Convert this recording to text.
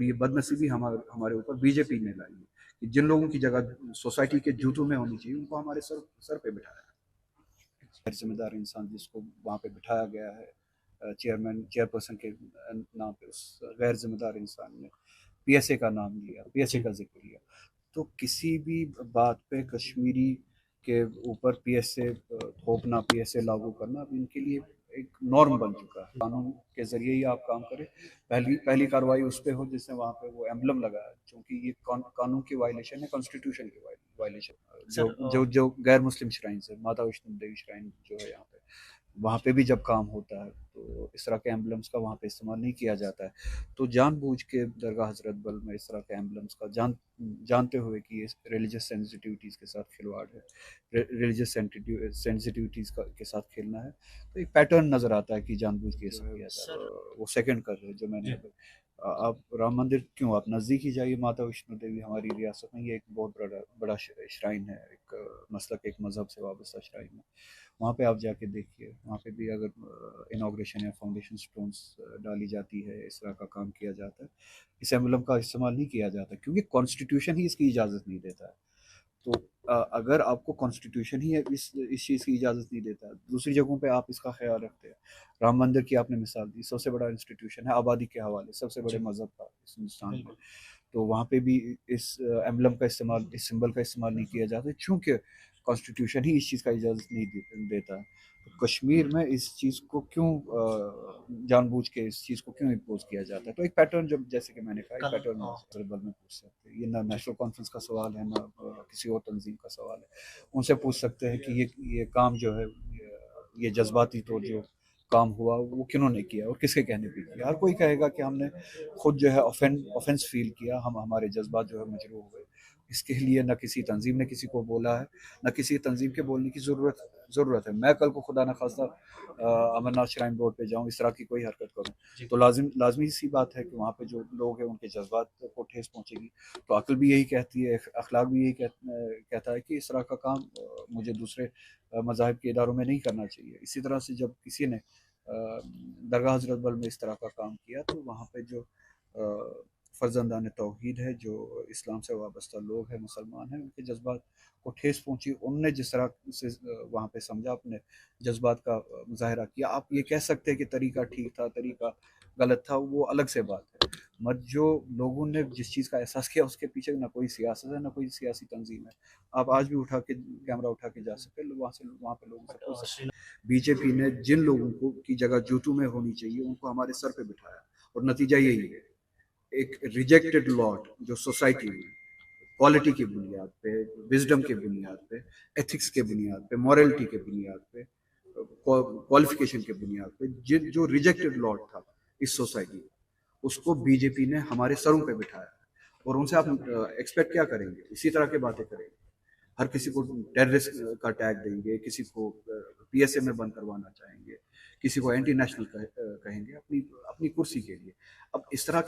اور یہ بدنصیبی ہمارے اوپر بی جے پی نے لائی ہے کہ جن لوگوں کی جگہ سوسائٹی کے جوتوں میں ہونی چاہیے ان کو ہمارے سر پہ بٹھایا ہے. ذمہ دار انسان جس کو وہاں پہ بٹھایا گیا ہے چیئر پرسن کے نام پہ، اس غیر ذمہ دار انسان نے پی ایس اے کا نام لیا، پی ایس اے کا ذکر لیا. تو کسی بھی بات پہ کشمیری کے اوپر P S A تھوپنا، P S A لاگو کرنا اب ان کے لیے ایک نارم بن چکا ہے. قانون کے ذریعے ہی آپ کام کریں. پہلی کارروائی اس پہ ہو جس نے وہاں پہ وہ ایمبلم لگایا، چونکہ یہ قانون کی وائلیشن ہے، کانسٹیٹیوشن کی وائلیشن. جو غیر مسلم شرائنز ہے، ماتا ویشنو دیوی شرائن جو ہے یہاں پہ، وہاں پہ بھی جب کام ہوتا ہے تو اس طرح کے ایمبلمس کا وہاں پہ استعمال نہیں کیا جاتا ہے. تو جان بوجھ کے درگاہ حضرت بل میں اس طرح کے ایمبلمس کا جانتے ہوئے کہ یہ ریلیجس سینسٹیوٹیز کے ساتھ کھلواڑ ہے، ریلیجس سینسٹیوٹیز کے ساتھ کھیلنا ہے، تو ایک پیٹرن نظر آتا ہے کہ جان بوجھ کے یہ کیا جاتا ہے. وہ سیکنڈ کر رہے جو میں نے آپ رام مندر کیوں، آپ نزدیک ہی جائیے. ماتا ویشنو دیوی ہماری ریاست میں یہ ایک بہت بڑا شرائن ہے، ایک مسلک، ایک مذہب سے وابستہ شرائن ہے. وہاں پہ آپ جا کے دیکھیے، وہاں پہ بھی اگر انوگریشن یا فاؤنڈیشن سٹونز ڈالی جاتی ہے، اس طرح کا کام کیا جاتا ہے، اس ایمبلم کا استعمال نہیں کیا جاتا کیونکہ کانسٹیٹیوشن ہی اس کی اجازت نہیں دیتا ہے. تو اگر آپ کو کانسٹیٹیوشن ہی اس چیز کی اجازت نہیں دیتا، دوسری جگہوں پہ آپ اس کا خیال رکھتے ہیں. رام مندر کی آپ نے مثال دی، سب سے بڑا انسٹیٹیوشن ہے آبادی کے حوالے، سب سے بڑے مذہب کا اس ہندوستان میں، تو وہاں پہ بھی اس ایمبلم کا استعمال، اس سمبل کا استعمال نہیں کیا جاتا چونکہ کانسٹیٹیوشن ہی اس چیز کا اجازت نہیں دیتا. تو کشمیر میں اس چیز کو کیوں جان بوجھ کے اس چیز کو کیوں امپوز کیا جاتا ہے؟ تو ایک پیٹرن، جو جیسے کہ میں نے کہا، ایک پیٹرن بل میں پوچھ سکتے ہیں. یہ نہ نیشنل کانفرنس کا سوال ہے، نہ کسی اور تنظیم کا سوال ہے. ان سے پوچھ سکتے ہیں کہ یہ کام جو ہے، یہ جذباتی طور جو کام ہوا وہ کنہوں نے کیا اور کس کے کہنے پہ کیا. ہر کوئی کہے گا کہ ہم نے خود جو ہے آفینس فیل کیا، ہمارے جذبات جو ہے مجروح ہوئے. اس کے لیے نہ کسی تنظیم نے کسی کو بولا ہے، نہ کسی تنظیم کے بولنے کی ضرورت ہے. میں کل کو خدا نخواستہ امرناتھ شرائن بورڈ پہ جاؤں، اس طرح کی کوئی حرکت کروں، تو لازمی سی بات ہے کہ وہاں پہ جو لوگ ہیں ان کے جذبات کو ٹھیس پہنچے گی. تو عقل بھی یہی کہتی ہے، اخلاق بھی یہی کہتا ہے کہ اس طرح کا کام مجھے دوسرے مذاہب کے اداروں میں نہیں کرنا چاہیے. اسی طرح سے جب کسی نے درگاہ حضرت بل میں اس طرح کا کام کیا تو وہاں پہ جو فرزندان توحید ہے، جو اسلام سے وابستہ لوگ ہیں، مسلمان ہیں، ان کے جذبات کو ٹھیس پہنچی. انہوں نے جس طرح سے وہاں پہ سمجھا، اپنے جذبات کا مظاہرہ کیا. آپ یہ کہہ سکتے ہیں کہ طریقہ ٹھیک تھا، طریقہ غلط تھا، وہ الگ سے بات ہے. مگر جو لوگوں نے جس چیز کا احساس کیا، اس کے پیچھے نہ کوئی سیاست ہے، نہ کوئی سیاسی تنظیم ہے. آپ آج بھی کیمرہ اٹھا کے جا سکتے ہیں وہاں پہ لوگوں سے پوچھ سکتے ہیں. بی جے پی نے جن لوگوں کو کی جگہ جوتوں میں ہونی چاہیے ان کو ہمارے سر پہ بٹھایا، اور نتیجہ یہی ہے، ایک ریجیکٹڈ لاٹ جو سوسائٹی میں کوالٹی کی بنیاد پہ، وزڈم کے بنیاد پہ، ایتھکس کے بنیاد پہ، مورلٹی کے بنیاد پہ، کوالیفیکیشن کے بنیاد پہ جو ریجیکٹڈ لاٹ تھا اس سوسائٹی، اس کو بی جے پی نے ہمارے سروں پہ بٹھایا. اور ان سے آپ ایکسپیکٹ کیا کریں گے؟ اسی طرح کی باتیں کریں گے. ہر کسی کو ٹیررسٹ کا ٹیگ دیں گے، کسی کو پی ایس اے میں بند کروانا چاہیں گے، کسی کو اینٹی نیشنل کہیں گے اپنی کرسی کے لیے. اب اس طرح